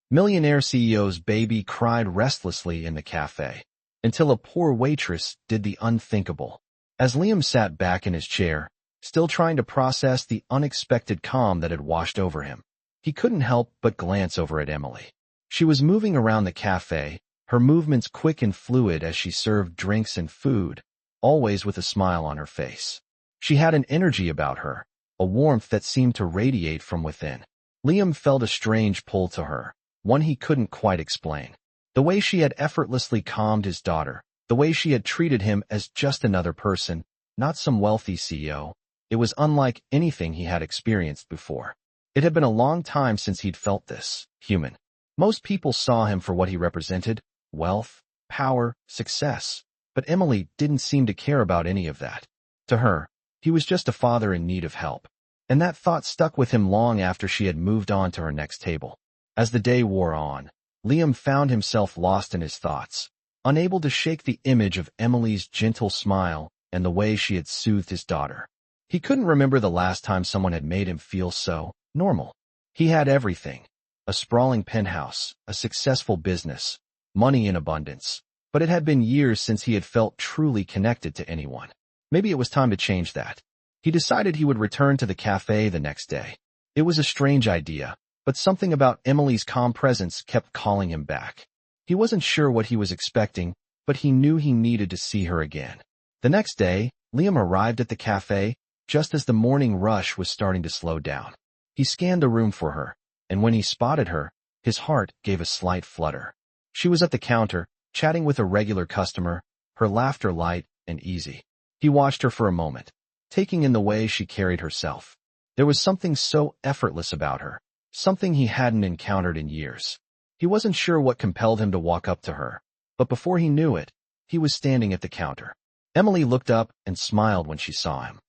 Millionaire CEO's baby cried restlessly in the cafe, until a poor waitress did the unthinkable. As Liam sat back in his chair, still trying to process the unexpected calm that had washed over him, he couldn't help but glance over at Emily. She was moving around the cafe, her movements quick and fluid as she served drinks and food, always with a smile on her face. She had an energy about her, a warmth that seemed to radiate from within. Liam felt a strange pull to her, one he couldn't quite explain. The way she had effortlessly calmed his daughter, the way she had treated him as just another person, not some wealthy CEO, it was unlike anything he had experienced before. It had been a long time since he'd felt this, human. Most people saw him for what he represented, wealth, power, success. But Emily didn't seem to care about any of that. To her, he was just a father in need of help. And that thought stuck with him long after she had moved on to her next table. As the day wore on, Liam found himself lost in his thoughts, unable to shake the image of Emily's gentle smile and the way she had soothed his daughter. He couldn't remember the last time someone had made him feel so normal. He had everything: a sprawling penthouse, a successful business, money in abundance. But it had been years since he had felt truly connected to anyone. Maybe it was time to change that. He decided he would return to the cafe the next day. It was a strange idea, but something about Emily's calm presence kept calling him back. He wasn't sure what he was expecting, but he knew he needed to see her again. The next day, Liam arrived at the cafe just as the morning rush was starting to slow down. He scanned the room for her, and when he spotted her, his heart gave a slight flutter. She was at the counter, chatting with a regular customer, her laughter light and easy. He watched her for a moment, taking in the way she carried herself. There was something so effortless about her, something he hadn't encountered in years. He wasn't sure what compelled him to walk up to her, but before he knew it, he was standing at the counter. Emily looked up and smiled when she saw him.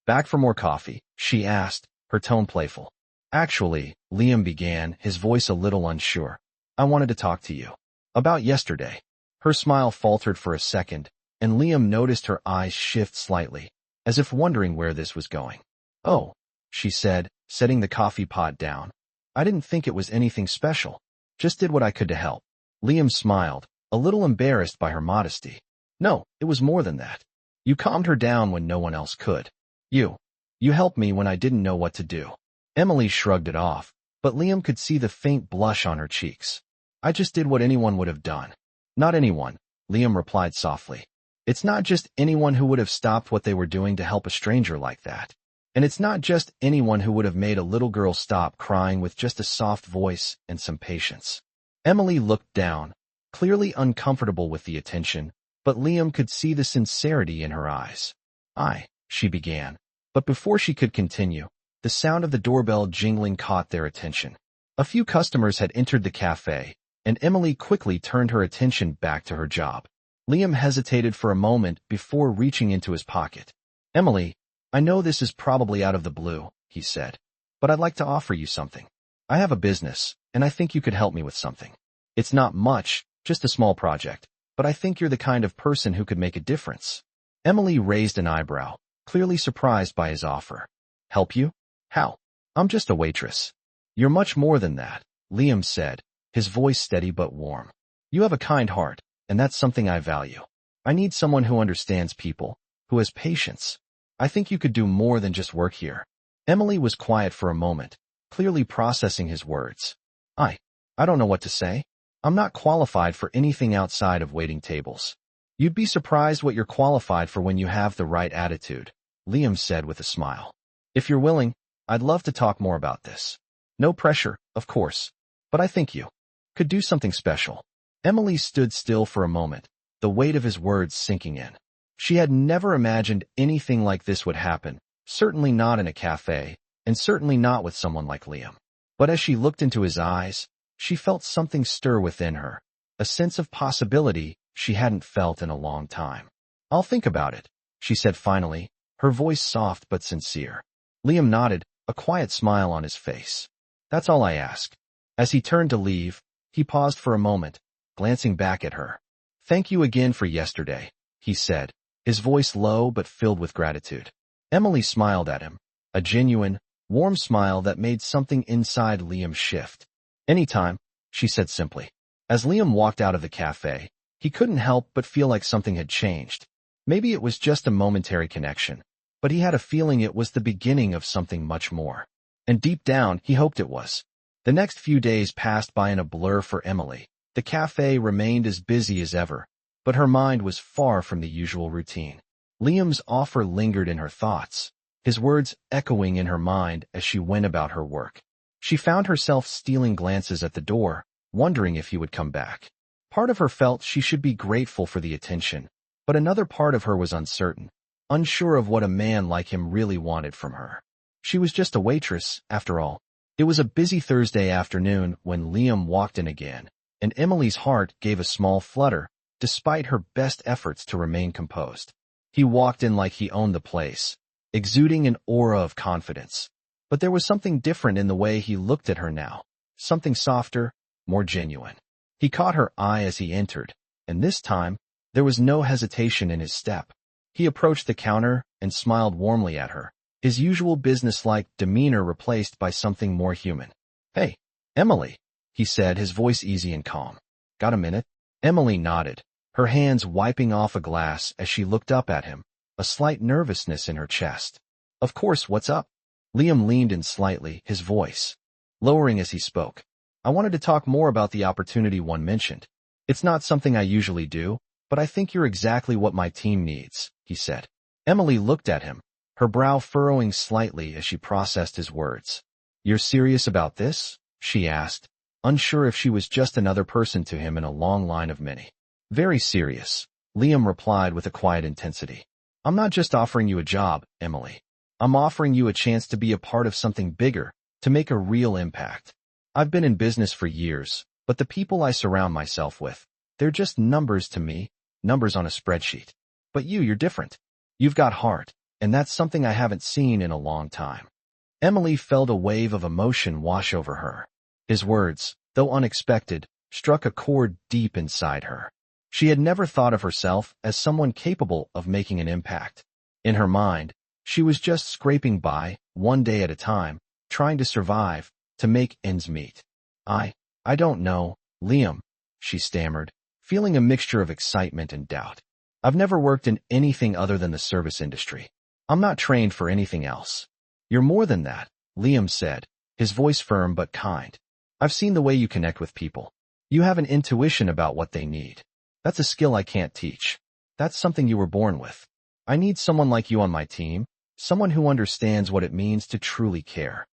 "Back for more coffee?" she asked, her tone playful. "Actually," Liam began, his voice a little unsure, "I wanted to talk to you about yesterday." Her smile faltered for a second, and Liam noticed her eyes shift slightly, as if wondering where this was going. "Oh," she said, setting the coffee pot down. "I didn't think it was anything special. Just did what I could to help." Liam smiled, a little embarrassed by her modesty. "No, it was more than that. You calmed her down when no one else could. You helped me when I didn't know what to do." Emily shrugged it off, but Liam could see the faint blush on her cheeks. "I just did what anyone would have done." "Not anyone," Liam replied softly. "It's not just anyone who would have stopped what they were doing to help a stranger like that. And it's not just anyone who would have made a little girl stop crying with just a soft voice and some patience." Emily looked down, clearly uncomfortable with the attention, but Liam could see the sincerity in her eyes. She began. But before she could continue, the sound of the doorbell jingling caught their attention. A few customers had entered the cafe, and Emily quickly turned her attention back to her job. Liam hesitated for a moment before reaching into his pocket. "Emily, I know this is probably out of the blue," he said, "but I'd like to offer you something. I have a business, and I think you could help me with something. It's not much, just a small project, but I think you're the kind of person who could make a difference." Emily raised an eyebrow, clearly surprised by his offer. "Help you? How?" "I'm just a waitress." "You're much more than that," Liam said, his voice steady but warm. "You have a kind heart, and that's something I value. I need someone who understands people, who has patience. I think you could do more than just work here." Emily was quiet for a moment, clearly processing his words. I don't know what to say. I'm not qualified for anything outside of waiting tables." "You'd be surprised what you're qualified for when you have the right attitude," Liam said with a smile. "If you're willing, I'd love to talk more about this. No pressure, of course, but I think you could do something special." Emily stood still for a moment, the weight of his words sinking in. She had never imagined anything like this would happen, certainly not in a cafe, and certainly not with someone like Liam. But as she looked into his eyes, she felt something stir within her, a sense of possibility she hadn't felt in a long time. "I'll think about it," she said finally, her voice soft but sincere. Liam nodded, a quiet smile on his face. "That's all I ask." As he turned to leave, he paused for a moment, glancing back at her. "Thank you again for yesterday," he said, his voice low but filled with gratitude. Emily smiled at him, a genuine, warm smile that made something inside Liam shift. "Anytime," she said simply. As Liam walked out of the cafe, he couldn't help but feel like something had changed. Maybe it was just a momentary connection, but he had a feeling it was the beginning of something much more. And deep down, he hoped it was. The next few days passed by in a blur for Emily. The cafe remained as busy as ever, but her mind was far from the usual routine. Liam's offer lingered in her thoughts, his words echoing in her mind as she went about her work. She found herself stealing glances at the door, wondering if he would come back. Part of her felt she should be grateful for the attention, but another part of her was uncertain, unsure of what a man like him really wanted from her. She was just a waitress, after all. It was a busy Thursday afternoon when Liam walked in again, and Emily's heart gave a small flutter, despite her best efforts to remain composed. He walked in like he owned the place, exuding an aura of confidence. But there was something different in the way he looked at her now, something softer, more genuine. He caught her eye as he entered, and this time, there was no hesitation in his step. He approached the counter and smiled warmly at her, his usual businesslike demeanor replaced by something more human. "Hey, Emily," he said, his voice easy and calm. "Got a minute?" Emily nodded, her hands wiping off a glass as she looked up at him, a slight nervousness in her chest. "Of course, what's up?" Liam leaned in slightly, his voice lowering as he spoke. "I wanted to talk more about the opportunity one mentioned. It's not something I usually do, but I think you're exactly what my team needs," he said. Emily looked at him, her brow furrowing slightly as she processed his words. "You're serious about this?" she asked, unsure if she was just another person to him in a long line of many. "Very serious," Liam replied with a quiet intensity. "I'm not just offering you a job, Emily. I'm offering you a chance to be a part of something bigger, to make a real impact. I've been in business for years, but the people I surround myself with, they're just numbers to me, numbers on a spreadsheet. But you're different. You've got heart, and that's something I haven't seen in a long time." Emily felt a wave of emotion wash over her. His words, though unexpected, struck a chord deep inside her. She had never thought of herself as someone capable of making an impact. In her mind, she was just scraping by, one day at a time, trying to survive, to make ends meet. I don't know, Liam," she stammered, feeling a mixture of excitement and doubt. "I've never worked in anything other than the service industry. I'm not trained for anything else." "You're more than that," Liam said, his voice firm but kind. "I've seen the way you connect with people. You have an intuition about what they need. That's a skill I can't teach. That's something you were born with. I need someone like you on my team, someone who understands what it means to truly care."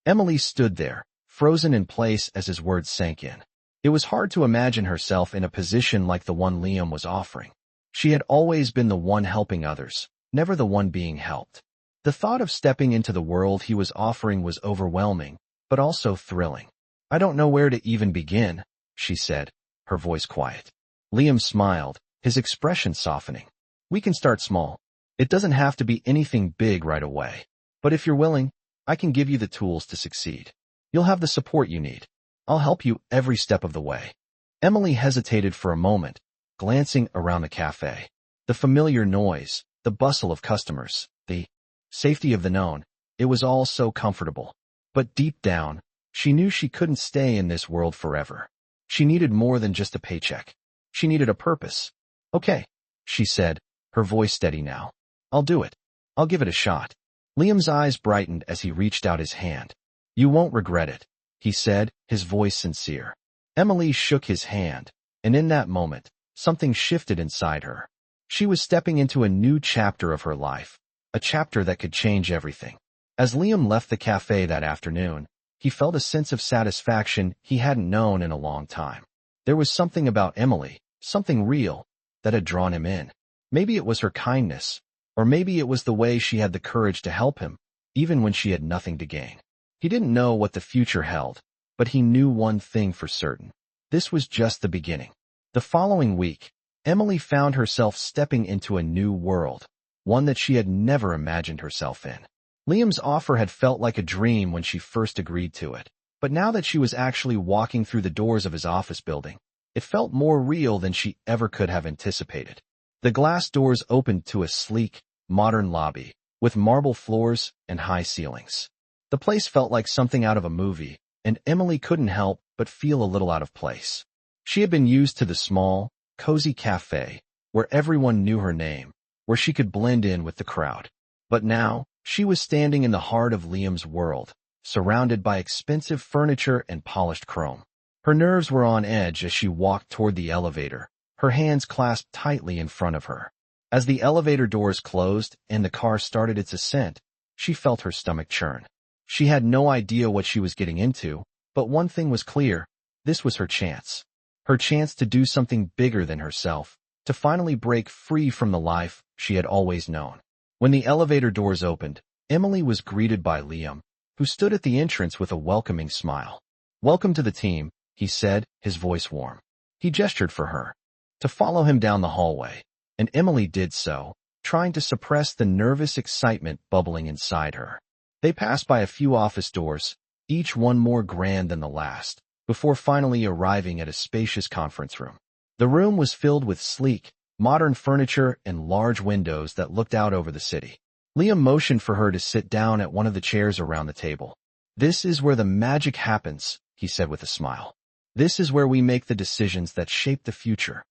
Emily stood there, frozen in place as his words sank in. It was hard to imagine herself in a position like the one Liam was offering. She had always been the one helping others, never the one being helped. The thought of stepping into the world he was offering was overwhelming, but also thrilling. "I don't know where to even begin," she said, her voice quiet. Liam smiled, his expression softening. "We can start small. It doesn't have to be anything big right away. But if you're willing, I can give you the tools to succeed. You'll have the support you need. I'll help you every step of the way." Emily hesitated for a moment, glancing around the cafe. The familiar noise, the bustle of customers, the safety of the known, it was all so comfortable. But deep down, she knew she couldn't stay in this world forever. She needed more than just a paycheck. She needed a purpose. "Okay," she said, her voice steady now. "I'll do it. I'll give it a shot." Liam's eyes brightened as he reached out his hand. "You won't regret it," he said, his voice sincere. Emily shook his hand, and in that moment, something shifted inside her. She was stepping into a new chapter of her life, a chapter that could change everything. As Liam left the cafe that afternoon, he felt a sense of satisfaction he hadn't known in a long time. There was something about Emily, something real, that had drawn him in. Maybe it was her kindness, or maybe it was the way she had the courage to help him, even when she had nothing to gain. He didn't know what the future held, but he knew one thing for certain. This was just the beginning. The following week, Emily found herself stepping into a new world, one that she had never imagined herself in. Liam's offer had felt like a dream when she first agreed to it, but now that she was actually walking through the doors of his office building, it felt more real than she ever could have anticipated. The glass doors opened to a sleek, modern lobby, with marble floors and high ceilings. The place felt like something out of a movie, and Emily couldn't help but feel a little out of place. She had been used to the small, cozy cafe, where everyone knew her name, where she could blend in with the crowd. But now, she was standing in the heart of Liam's world, surrounded by expensive furniture and polished chrome. Her nerves were on edge as she walked toward the elevator, her hands clasped tightly in front of her. As the elevator doors closed and the car started its ascent, she felt her stomach churn. She had no idea what she was getting into, but one thing was clear: this was her chance. Her chance to do something bigger than herself, to finally break free from the life she had always known. When the elevator doors opened, Emily was greeted by Liam, who stood at the entrance with a welcoming smile. "Welcome to the team," he said, his voice warm. He gestured for her to follow him down the hallway, and Emily did so, trying to suppress the nervous excitement bubbling inside her. They passed by a few office doors, each one more grand than the last, before finally arriving at a spacious conference room. The room was filled with sleek, modern furniture and large windows that looked out over the city. Liam motioned for her to sit down at one of the chairs around the table. "This is where the magic happens," he said with a smile. "This is where we make the decisions that shape the future."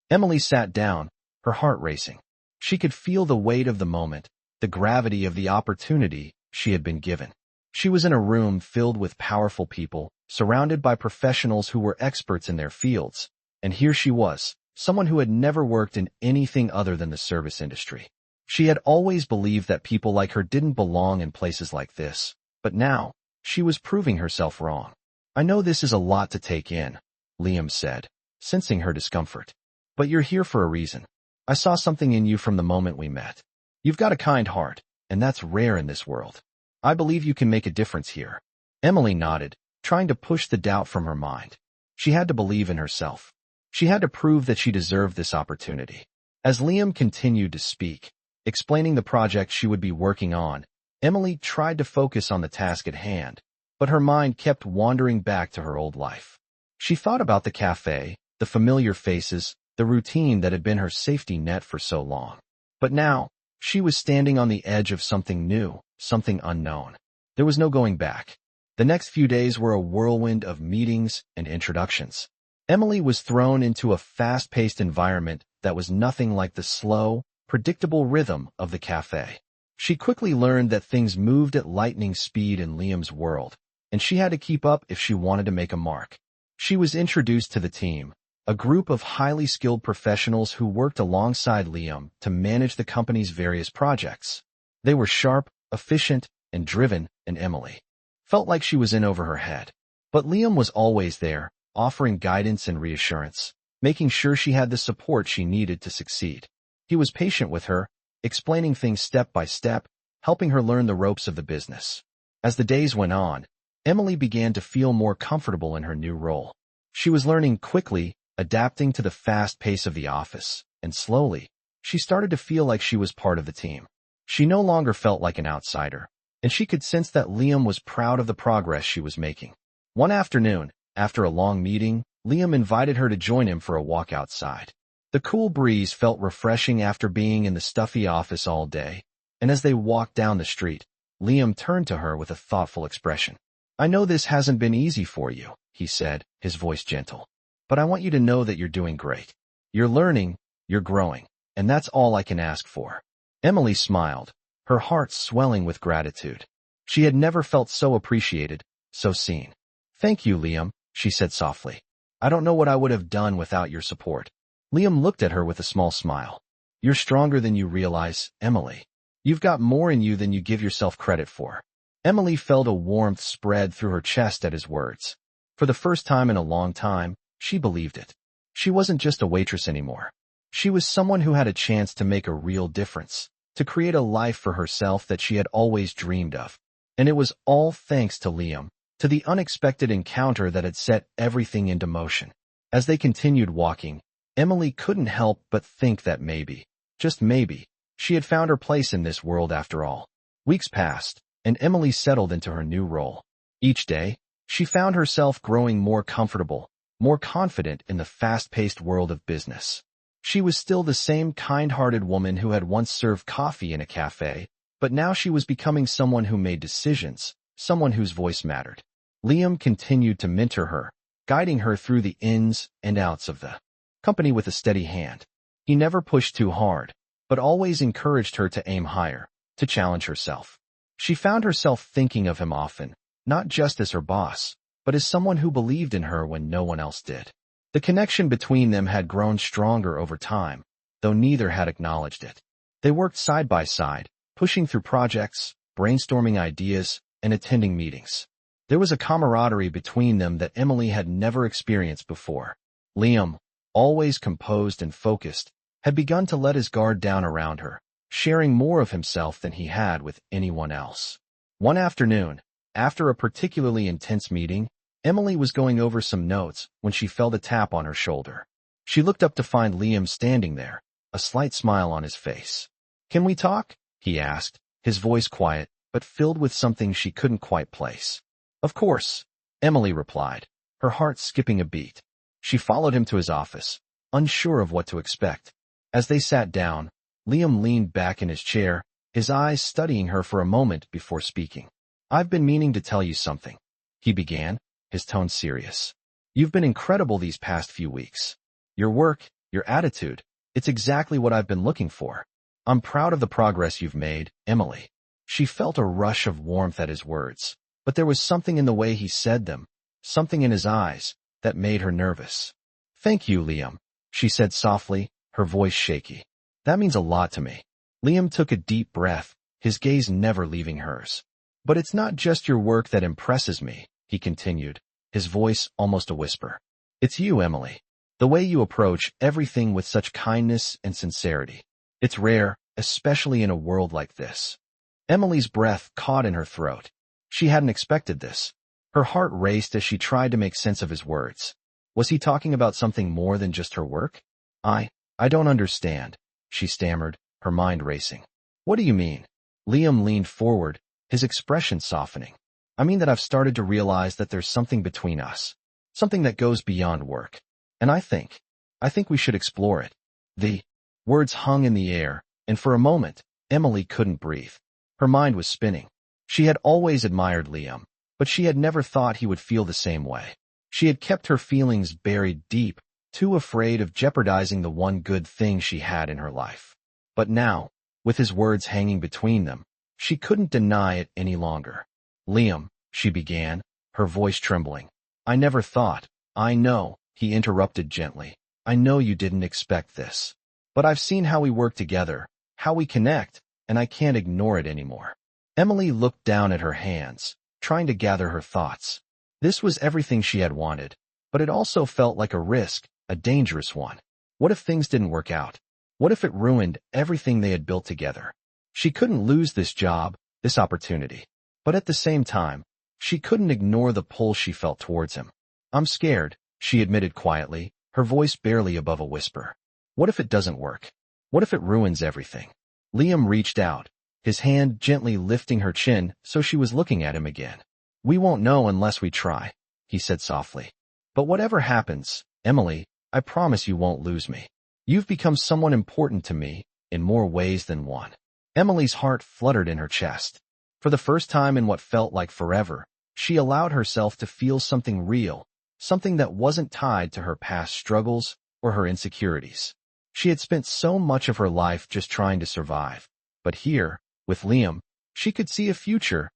Emily sat down, her heart racing. She could feel the weight of the moment, the gravity of the opportunity she had been given. She was in a room filled with powerful people, surrounded by professionals who were experts in their fields, and here she was, someone who had never worked in anything other than the service industry. She had always believed that people like her didn't belong in places like this, but now, she was proving herself wrong. "I know this is a lot to take in," Liam said, sensing her discomfort. "But you're here for a reason. I saw something in you from the moment we met. You've got a kind heart, and that's rare in this world. I believe you can make a difference here." Emily nodded, trying to push the doubt from her mind. She had to believe in herself. She had to prove that she deserved this opportunity. As Liam continued to speak, explaining the project she would be working on, Emily tried to focus on the task at hand, but her mind kept wandering back to her old life. She thought about the cafe, the familiar faces, the routine that had been her safety net for so long. But now, she was standing on the edge of something new, something unknown. There was no going back. The next few days were a whirlwind of meetings and introductions. Emily was thrown into a fast-paced environment that was nothing like the slow, predictable rhythm of the cafe. She quickly learned that things moved at lightning speed in Liam's world, and she had to keep up if she wanted to make a mark. She was introduced to the team, a group of highly skilled professionals who worked alongside Liam to manage the company's various projects. They were sharp, efficient, and driven, and Emily felt like she was in over her head. But Liam was always there, offering guidance and reassurance, making sure she had the support she needed to succeed. He was patient with her, explaining things step by step, helping her learn the ropes of the business. As the days went on, Emily began to feel more comfortable in her new role. She was learning quickly, adapting to the fast pace of the office, and slowly, she started to feel like she was part of the team. She no longer felt like an outsider, and she could sense that Liam was proud of the progress she was making. One afternoon, after a long meeting, Liam invited her to join him for a walk outside. The cool breeze felt refreshing after being in the stuffy office all day, and as they walked down the street, Liam turned to her with a thoughtful expression. "I know this hasn't been easy for you," he said, his voice gentle. "But I want you to know that you're doing great. You're learning, you're growing, and that's all I can ask for." Emily smiled, her heart swelling with gratitude. She had never felt so appreciated, so seen. "Thank you, Liam," she said softly. "I don't know what I would have done without your support." Liam looked at her with a small smile. "You're stronger than you realize, Emily. You've got more in you than you give yourself credit for." Emily felt a warmth spread through her chest at his words. For the first time in a long time, she believed it. She wasn't just a waitress anymore. She was someone who had a chance to make a real difference, to create a life for herself that she had always dreamed of. And it was all thanks to Liam, to the unexpected encounter that had set everything into motion. As they continued walking, Emily couldn't help but think that maybe, just maybe, she had found her place in this world after all. Weeks passed, and Emily settled into her new role. Each day, she found herself growing more comfortable, more confident in the fast-paced world of business. She was still the same kind-hearted woman who had once served coffee in a cafe, but now she was becoming someone who made decisions, someone whose voice mattered. Liam continued to mentor her, guiding her through the ins and outs of the company with a steady hand. He never pushed too hard, but always encouraged her to aim higher, to challenge herself. She found herself thinking of him often, not just as her boss, but as someone who believed in her when no one else did. The connection between them had grown stronger over time, though neither had acknowledged it. They worked side by side, pushing through projects, brainstorming ideas, and attending meetings. There was a camaraderie between them that Emily had never experienced before. Liam, always composed and focused, had begun to let his guard down around her, sharing more of himself than he had with anyone else. One afternoon, after a particularly intense meeting, Emily was going over some notes when she felt a tap on her shoulder. She looked up to find Liam standing there, a slight smile on his face. "Can we talk?" he asked, his voice quiet, but filled with something she couldn't quite place. "Of course," Emily replied, her heart skipping a beat. She followed him to his office, unsure of what to expect. As they sat down, Liam leaned back in his chair, his eyes studying her for a moment before speaking. "I've been meaning to tell you something," he began, his tone serious. "You've been incredible these past few weeks. Your work, your attitude, it's exactly what I've been looking for. I'm proud of the progress you've made, Emily." She felt a rush of warmth at his words, but there was something in the way he said them, something in his eyes, that made her nervous. "Thank you, Liam," she said softly, her voice shaky. "That means a lot to me." Liam took a deep breath, his gaze never leaving hers. "But it's not just your work that impresses me," he continued, his voice almost a whisper. "It's you, Emily. The way you approach everything with such kindness and sincerity. It's rare, especially in a world like this." Emily's breath caught in her throat. She hadn't expected this. Her heart raced as she tried to make sense of his words. Was he talking about something more than just her work? I don't understand," she stammered, her mind racing. "What do you mean?" Liam leaned forward, his expression softening. "I mean that I've started to realize that there's something between us, something that goes beyond work. And I think we should explore it." The words hung in the air, and for a moment, Emily couldn't breathe. Her mind was spinning. She had always admired Liam, but she had never thought he would feel the same way. She had kept her feelings buried deep, too afraid of jeopardizing the one good thing she had in her life. But now, with his words hanging between them, she couldn't deny it any longer. "Liam," she began, her voice trembling. "I never thought—" "I know," he interrupted gently. "I know you didn't expect this. But I've seen how we work together, how we connect, and I can't ignore it anymore." Emily looked down at her hands, trying to gather her thoughts. This was everything she had wanted, but it also felt like a risk, a dangerous one. What if things didn't work out? What if it ruined everything they had built together? She couldn't lose this job, this opportunity. But at the same time, she couldn't ignore the pull she felt towards him. "I'm scared," she admitted quietly, her voice barely above a whisper. "What if it doesn't work? What if it ruins everything?" Liam reached out, his hand gently lifting her chin so she was looking at him again. "We won't know unless we try," he said softly. "But whatever happens, Emily, I promise you won't lose me. You've become someone important to me in more ways than one." Emily's heart fluttered in her chest. For the first time in what felt like forever, she allowed herself to feel something real, something that wasn't tied to her past struggles or her insecurities. She had spent so much of her life just trying to survive. But here, with Liam, she could see a future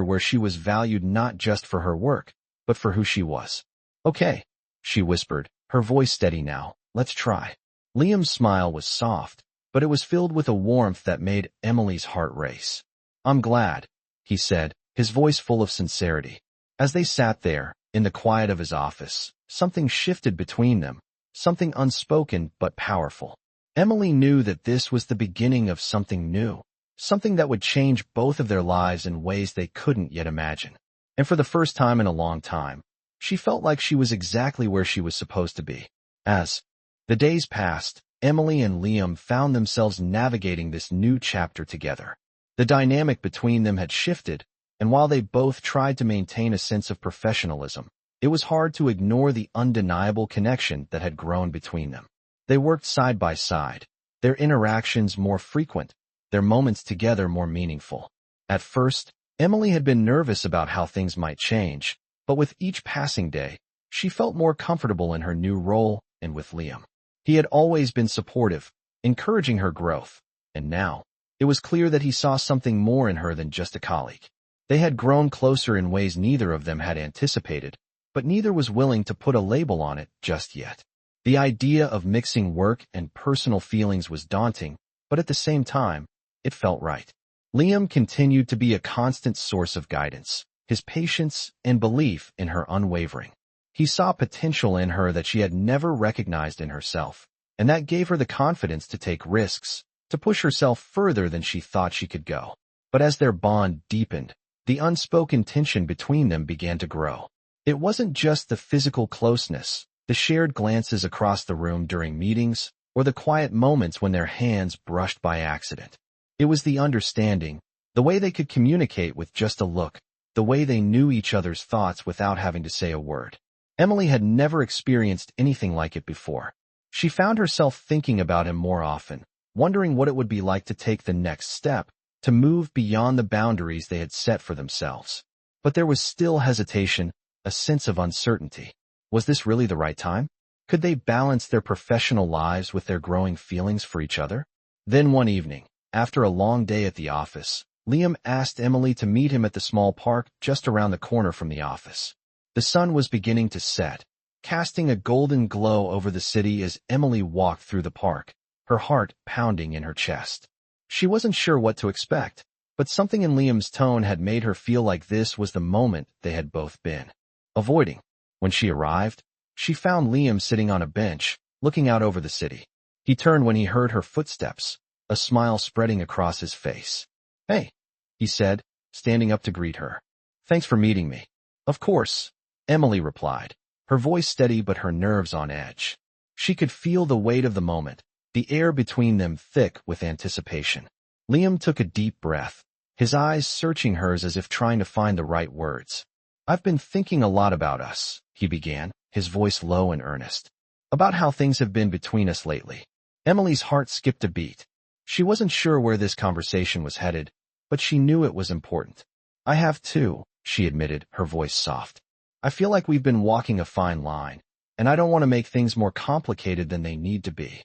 where she was valued not just for her work, but for who she was. "Okay," she whispered, her voice steady now. "Let's try." Liam's smile was soft, but it was filled with a warmth that made Emily's heart race. "I'm glad," he said, his voice full of sincerity. As they sat there, in the quiet of his office, something shifted between them, something unspoken but powerful. Emily knew that this was the beginning of something new, something that would change both of their lives in ways they couldn't yet imagine. And for the first time in a long time, she felt like she was exactly where she was supposed to be. As the days passed, Emily and Liam found themselves navigating this new chapter together. The dynamic between them had shifted, and while they both tried to maintain a sense of professionalism, it was hard to ignore the undeniable connection that had grown between them. They worked side by side, their interactions more frequent, their moments together more meaningful. At first, Emily had been nervous about how things might change, but with each passing day, She felt more comfortable in her new role and with Liam. He had always been supportive, encouraging her growth, and now, it was clear that he saw something more in her than just a colleague. They had grown closer in ways neither of them had anticipated, but neither was willing to put a label on it just yet. The idea of mixing work and personal feelings was daunting, but at the same time, it felt right. Liam continued to be a constant source of guidance, his patience and belief in her unwavering. He saw potential in her that she had never recognized in herself, and that gave her the confidence to take risks, to push herself further than she thought she could go. But as their bond deepened, the unspoken tension between them began to grow. It wasn't just the physical closeness, the shared glances across the room during meetings, or the quiet moments when their hands brushed by accident. It was the understanding, the way they could communicate with just a look, the way they knew each other's thoughts without having to say a word. Emily had never experienced anything like it before. She found herself thinking about him more often, wondering what it would be like to take the next step, to move beyond the boundaries they had set for themselves. But there was still hesitation, a sense of uncertainty. Was this really the right time? Could they balance their professional lives with their growing feelings for each other? Then one evening, after a long day at the office, Liam asked Emily to meet him at the small park just around the corner from the office. The sun was beginning to set, casting a golden glow over the city as Emily walked through the park, her heart pounding in her chest. She wasn't sure what to expect, but something in Liam's tone had made her feel like this was the moment they had both been avoiding. When she arrived, she found Liam sitting on a bench, looking out over the city. He turned when he heard her footsteps, a smile spreading across his face. "Hey," he said, standing up to greet her. "Thanks for meeting me." "Of course," Emily replied, her voice steady but her nerves on edge. She could feel the weight of the moment, the air between them thick with anticipation. Liam took a deep breath, his eyes searching hers as if trying to find the right words. "I've been thinking a lot about us," he began, his voice low and earnest. "About how things have been between us lately." Emily's heart skipped a beat. She wasn't sure where this conversation was headed, but she knew it was important. "I have too," she admitted, her voice soft. "I feel like we've been walking a fine line, and I don't want to make things more complicated than they need to be."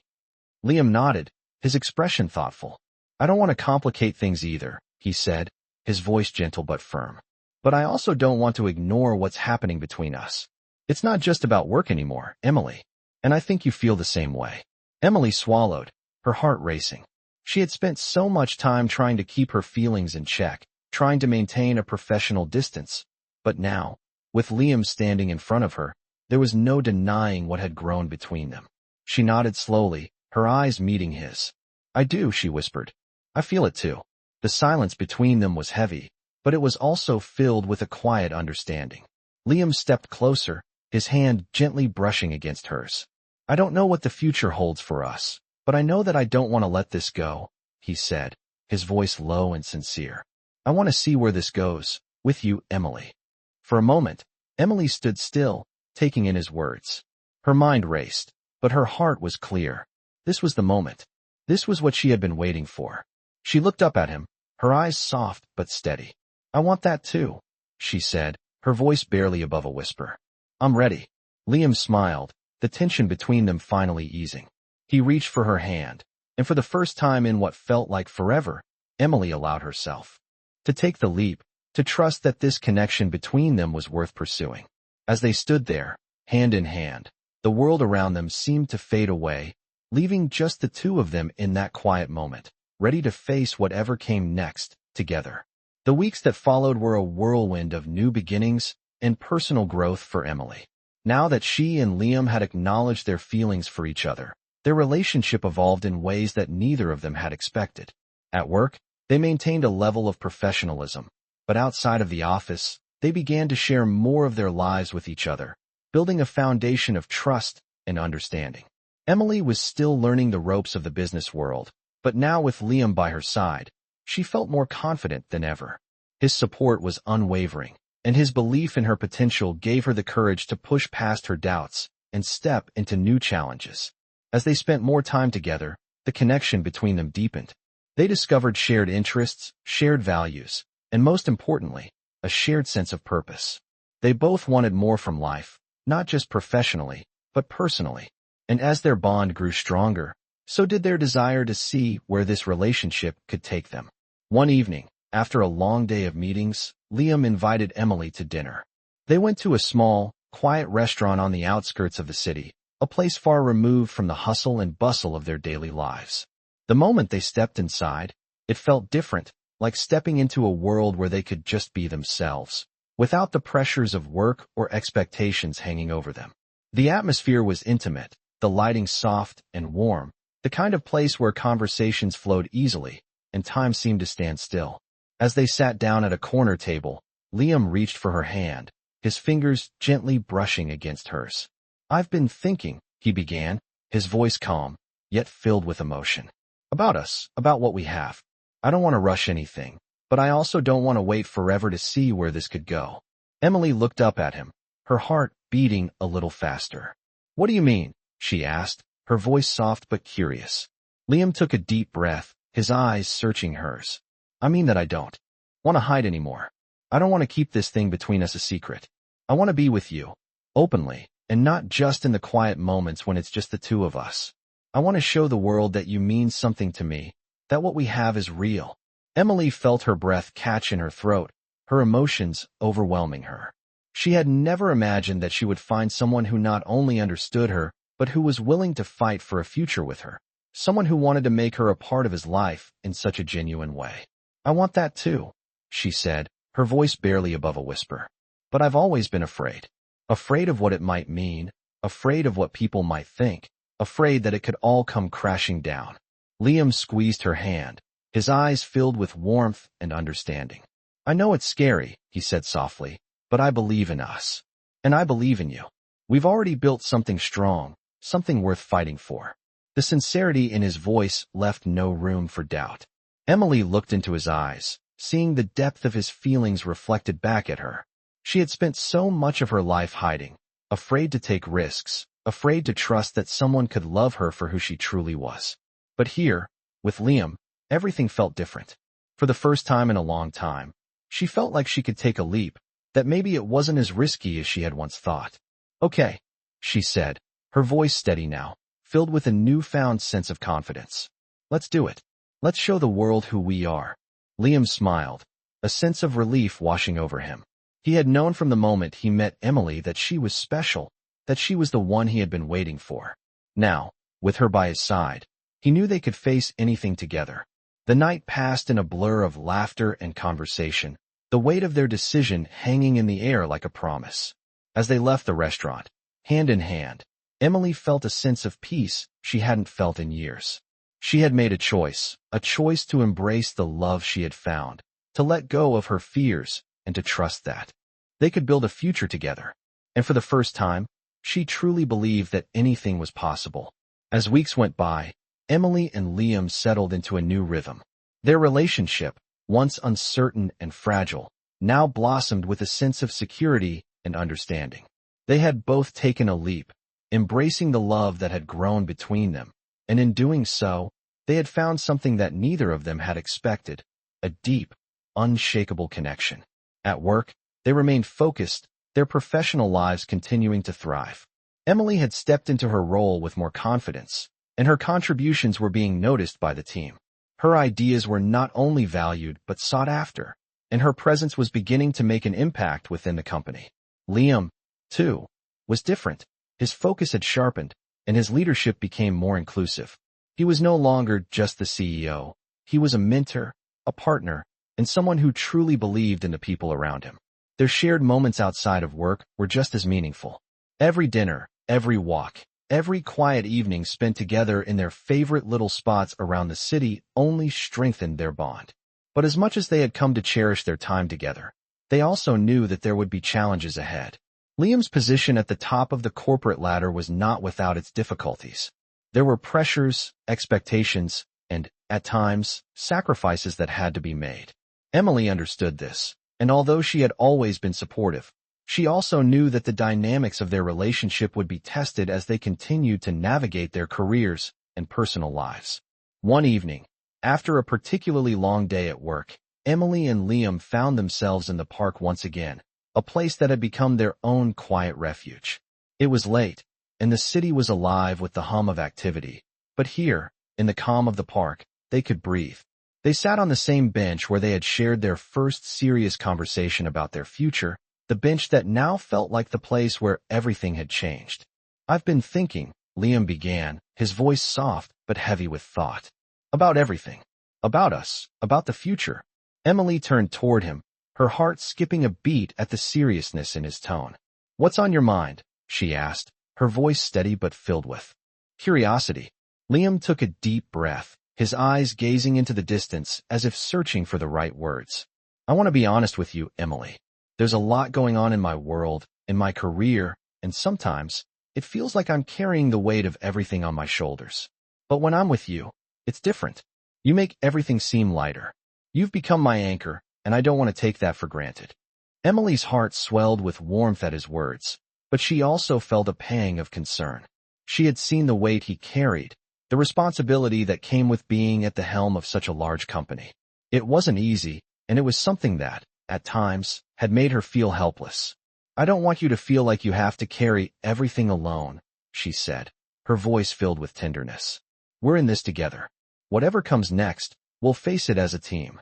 Liam nodded, his expression thoughtful. "I don't want to complicate things either," he said, his voice gentle but firm. "But I also don't want to ignore what's happening between us. It's not just about work anymore, Emily. And I think you feel the same way." Emily swallowed, her heart racing. She had spent so much time trying to keep her feelings in check, trying to maintain a professional distance. But now, with Liam standing in front of her, there was no denying what had grown between them. She nodded slowly, her eyes meeting his. "I do," she whispered. "I feel it too." The silence between them was heavy, but it was also filled with a quiet understanding. Liam stepped closer, his hand gently brushing against hers. "I don't know what the future holds for us, but I know that I don't want to let this go," he said, his voice low and sincere. "I want to see where this goes, with you, Emily." For a moment, Emily stood still, taking in his words. Her mind raced, but her heart was clear. This was the moment. This was what she had been waiting for. She looked up at him, her eyes soft but steady. "I want that too," she said, her voice barely above a whisper. "I'm ready." Liam smiled, the tension between them finally easing. He reached for her hand, and for the first time in what felt like forever, Emily allowed herself to take the leap, to trust that this connection between them was worth pursuing. As they stood there, hand in hand, the world around them seemed to fade away, leaving just the two of them in that quiet moment, ready to face whatever came next, together. The weeks that followed were a whirlwind of new beginnings and personal growth for Emily. Now that she and Liam had acknowledged their feelings for each other, their relationship evolved in ways that neither of them had expected. At work, they maintained a level of professionalism, but outside of the office, they began to share more of their lives with each other, building a foundation of trust and understanding. Emily was still learning the ropes of the business world, but now with Liam by her side, she felt more confident than ever. His support was unwavering, and his belief in her potential gave her the courage to push past her doubts and step into new challenges. As they spent more time together, the connection between them deepened. They discovered shared interests, shared values, and most importantly, a shared sense of purpose. They both wanted more from life, not just professionally, but personally. And as their bond grew stronger, so did their desire to see where this relationship could take them. One evening, after a long day of meetings, Liam invited Emily to dinner. They went to a small, quiet restaurant on the outskirts of the city, a place far removed from the hustle and bustle of their daily lives. The moment they stepped inside, it felt different, like stepping into a world where they could just be themselves, without the pressures of work or expectations hanging over them. The atmosphere was intimate, the lighting soft and warm, the kind of place where conversations flowed easily, and time seemed to stand still. As they sat down at a corner table, Liam reached for her hand, his fingers gently brushing against hers. "I've been thinking," he began, his voice calm, yet filled with emotion. "About us, about what we have. I don't want to rush anything, but I also don't want to wait forever to see where this could go." Emily looked up at him, her heart beating a little faster. "What do you mean?" she asked, her voice soft but curious. Liam took a deep breath, his eyes searching hers. "I mean that I don't want to hide anymore. I don't want to keep this thing between us a secret. I want to be with you, openly, and not just in the quiet moments when it's just the two of us. I want to show the world that you mean something to me, that what we have is real." Emily felt her breath catch in her throat, her emotions overwhelming her. She had never imagined that she would find someone who not only understood her, but who was willing to fight for a future with her. Someone who wanted to make her a part of his life in such a genuine way. "I want that too," she said, her voice barely above a whisper. "But I've always been afraid. Afraid of what it might mean, afraid of what people might think, afraid that it could all come crashing down." Liam squeezed her hand, his eyes filled with warmth and understanding. "I know it's scary," he said softly, "but I believe in us. And I believe in you. We've already built something strong, something worth fighting for." The sincerity in his voice left no room for doubt. Emily looked into his eyes, seeing the depth of his feelings reflected back at her. She had spent so much of her life hiding, afraid to take risks, afraid to trust that someone could love her for who she truly was. But here, with Liam, everything felt different. For the first time in a long time, she felt like she could take a leap, that maybe it wasn't as risky as she had once thought. "Okay," she said, her voice steady now, filled with a newfound sense of confidence. "Let's do it. Let's show the world who we are." Liam smiled, a sense of relief washing over him. He had known from the moment he met Emily that she was special, that she was the one he had been waiting for. Now, with her by his side, he knew they could face anything together. The night passed in a blur of laughter and conversation, the weight of their decision hanging in the air like a promise. As they left the restaurant, hand in hand, Emily felt a sense of peace she hadn't felt in years. She had made a choice to embrace the love she had found, to let go of her fears, and to trust that they could build a future together. And for the first time, she truly believed that anything was possible. As weeks went by, Emily and Liam settled into a new rhythm. Their relationship, once uncertain and fragile, now blossomed with a sense of security and understanding. They had both taken a leap, embracing the love that had grown between them, and in doing so, they had found something that neither of them had expected, a deep, unshakable connection. At work, they remained focused, their professional lives continuing to thrive. Emily had stepped into her role with more confidence, and her contributions were being noticed by the team. Her ideas were not only valued but sought after, and her presence was beginning to make an impact within the company. Liam, too, was different. His focus had sharpened, and his leadership became more inclusive. He was no longer just the CEO. He was a mentor, a partner, and someone who truly believed in the people around him. Their shared moments outside of work were just as meaningful. Every dinner, every walk, every quiet evening spent together in their favorite little spots around the city only strengthened their bond. But as much as they had come to cherish their time together, they also knew that there would be challenges ahead. Liam's position at the top of the corporate ladder was not without its difficulties. There were pressures, expectations, and, at times, sacrifices that had to be made. Emily understood this, and although she had always been supportive, she also knew that the dynamics of their relationship would be tested as they continued to navigate their careers and personal lives. One evening, after a particularly long day at work, Emily and Liam found themselves in the park once again, a place that had become their own quiet refuge. It was late, and the city was alive with the hum of activity. But here, in the calm of the park, they could breathe. They sat on the same bench where they had shared their first serious conversation about their future, the bench that now felt like the place where everything had changed. "I've been thinking," Liam began, his voice soft but heavy with thought. "About everything. About us. About the future." Emily turned toward him, her heart skipping a beat at the seriousness in his tone. "What's on your mind?" she asked, her voice steady but filled with curiosity. Liam took a deep breath, his eyes gazing into the distance as if searching for the right words. "I want to be honest with you, Emily. There's a lot going on in my world, in my career, and sometimes it feels like I'm carrying the weight of everything on my shoulders. But when I'm with you, it's different. You make everything seem lighter. You've become my anchor, and I don't want to take that for granted." Emily's heart swelled with warmth at his words, but she also felt a pang of concern. She had seen the weight he carried, the responsibility that came with being at the helm of such a large company. It wasn't easy, and it was something that, at times, had made her feel helpless. "I don't want you to feel like you have to carry everything alone," she said, her voice filled with tenderness. "We're in this together. Whatever comes next, we'll face it as a team."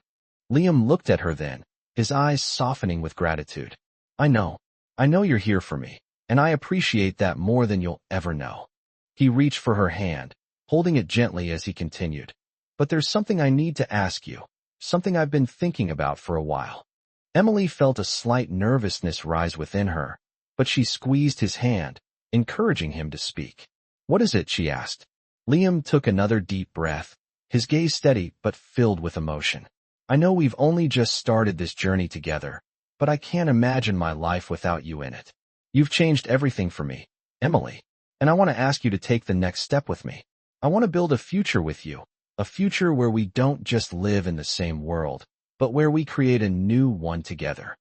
Liam looked at her then, his eyes softening with gratitude. I know you're here for me, and I appreciate that more than you'll ever know." He reached for her hand, holding it gently as he continued. "But there's something I need to ask you, something I've been thinking about for a while." Emily felt a slight nervousness rise within her, but she squeezed his hand, encouraging him to speak. "What is it?" she asked. Liam took another deep breath, his gaze steady but filled with emotion. "I know we've only just started this journey together, but I can't imagine my life without you in it. You've changed everything for me, Emily, and I want to ask you to take the next step with me. I want to build a future with you, a future where we don't just live in the same world, but where we create a new one together."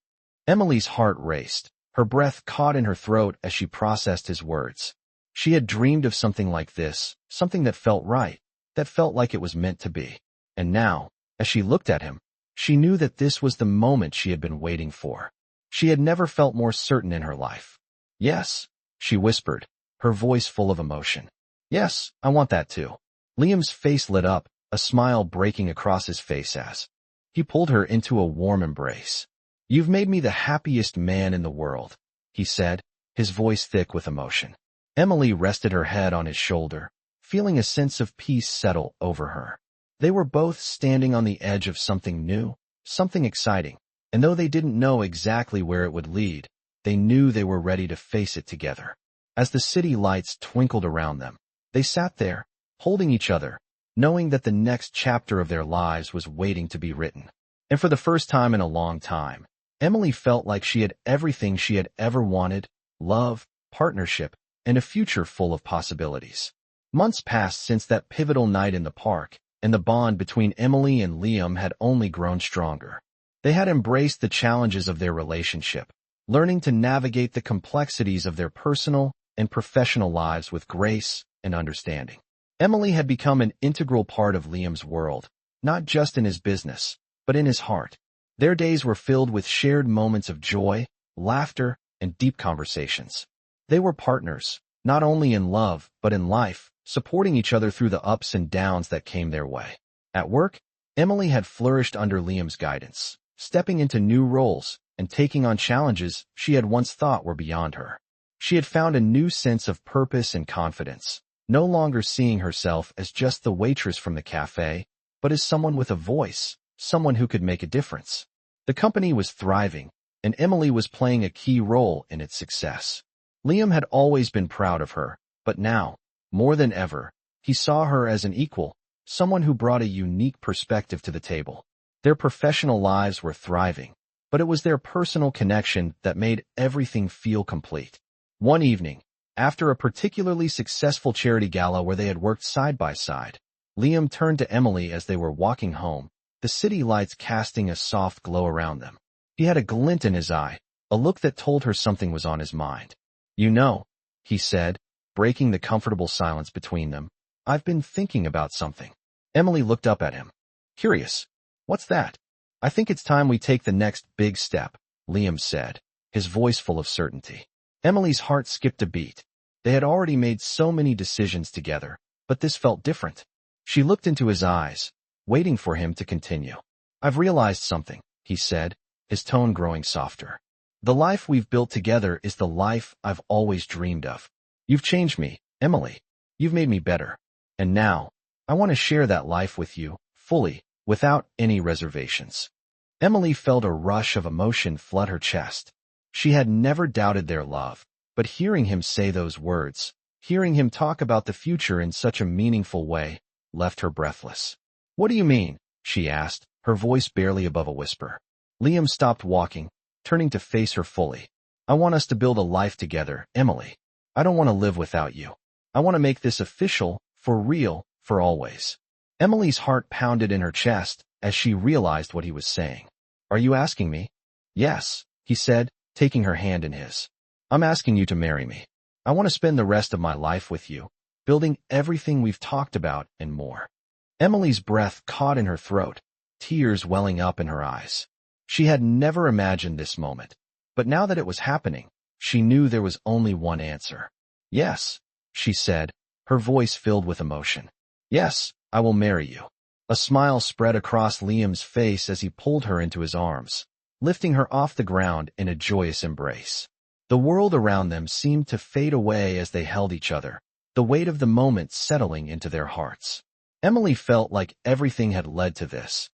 Emily's heart raced, her breath caught in her throat as she processed his words. She had dreamed of something like this, something that felt right, that felt like it was meant to be. And now, as she looked at him, she knew that this was the moment she had been waiting for. She had never felt more certain in her life. "Yes," she whispered, her voice full of emotion. "Yes, I want that too." Liam's face lit up, a smile breaking across his face as he pulled her into a warm embrace. "You've made me the happiest man in the world," he said, his voice thick with emotion. Emily rested her head on his shoulder, feeling a sense of peace settle over her. They were both standing on the edge of something new, something exciting, and though they didn't know exactly where it would lead, they knew they were ready to face it together. As the city lights twinkled around them, they sat there, holding each other, knowing that the next chapter of their lives was waiting to be written. And for the first time in a long time, Emily felt like she had everything she had ever wanted: love, partnership, and a future full of possibilities. Months passed since that pivotal night in the park, and the bond between Emily and Liam had only grown stronger. They had embraced the challenges of their relationship, learning to navigate the complexities of their personal and professional lives with grace and understanding. Emily had become an integral part of Liam's world, not just in his business, but in his heart. Their days were filled with shared moments of joy, laughter, and deep conversations. They were partners, not only in love, but in life, supporting each other through the ups and downs that came their way. At work, Emily had flourished under Liam's guidance, stepping into new roles and taking on challenges she had once thought were beyond her. She had found a new sense of purpose and confidence, no longer seeing herself as just the waitress from the cafe, but as someone with a voice, someone who could make a difference. The company was thriving, and Emily was playing a key role in its success. Liam had always been proud of her, but now, more than ever, he saw her as an equal, someone who brought a unique perspective to the table. Their professional lives were thriving, but it was their personal connection that made everything feel complete. One evening, after a particularly successful charity gala where they had worked side by side, Liam turned to Emily as they were walking home, the city lights casting a soft glow around them. He had a glint in his eye, a look that told her something was on his mind. "You know," he said, breaking the comfortable silence between them, "I've been thinking about something." Emily looked up at him. "Curious. What's that?" "I think it's time we take the next big step," Liam said, his voice full of certainty. Emily's heart skipped a beat. They had already made so many decisions together, but this felt different. She looked into his eyes, waiting for him to continue. "I've realized something," he said, his tone growing softer. "The life we've built together is the life I've always dreamed of. You've changed me, Emily. You've made me better. And now, I want to share that life with you, fully, without any reservations." Emily felt a rush of emotion flood her chest. She had never doubted their love, but hearing him say those words, hearing him talk about the future in such a meaningful way, left her breathless. "What do you mean?" she asked, her voice barely above a whisper. Liam stopped walking, turning to face her fully. "I want us to build a life together, Emily. I don't want to live without you. I want to make this official, for real, for always." Emily's heart pounded in her chest as she realized what he was saying. "Are you asking me?" "Yes," he said, taking her hand in his. "I'm asking you to marry me. I want to spend the rest of my life with you, building everything we've talked about and more." Emily's breath caught in her throat, tears welling up in her eyes. She had never imagined this moment, but now that it was happening, she knew there was only one answer. "Yes," she said, her voice filled with emotion. "Yes, I will marry you." A smile spread across Liam's face as he pulled her into his arms, lifting her off the ground in a joyous embrace. The world around them seemed to fade away as they held each other, the weight of the moment settling into their hearts. Emily felt like everything had led to this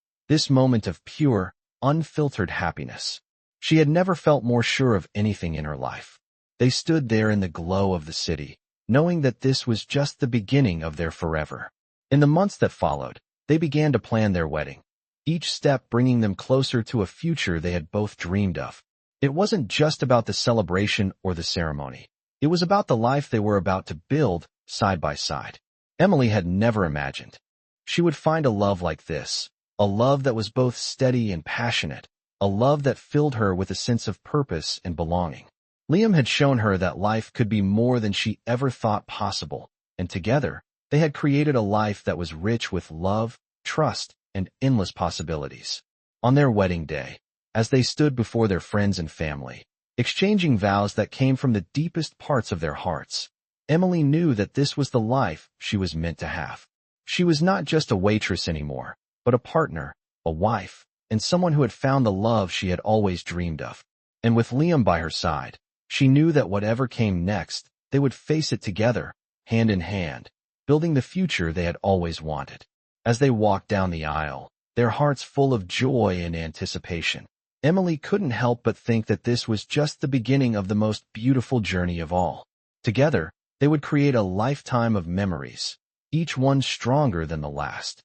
moment of pure, unfiltered happiness. She had never felt more sure of anything in her life. They stood there in the glow of the city, knowing that this was just the beginning of their forever. In the months that followed, they began to plan their wedding, each step bringing them closer to a future they had both dreamed of. It wasn't just about the celebration or the ceremony. It was about the life they were about to build, side by side. Emily had never imagined she would find a love like this, a love that was both steady and passionate, a love that filled her with a sense of purpose and belonging. Liam had shown her that life could be more than she ever thought possible, and together, they had created a life that was rich with love, trust, and endless possibilities. On their wedding day, as they stood before their friends and family, exchanging vows that came from the deepest parts of their hearts, Emily knew that this was the life she was meant to have. She was not just a waitress anymore, but a partner, a wife, and someone who had found the love she had always dreamed of. And with Liam by her side, she knew that whatever came next, they would face it together, hand in hand, building the future they had always wanted. As they walked down the aisle, their hearts full of joy and anticipation, Emily couldn't help but think that this was just the beginning of the most beautiful journey of all. Together, they would create a lifetime of memories, each one stronger than the last.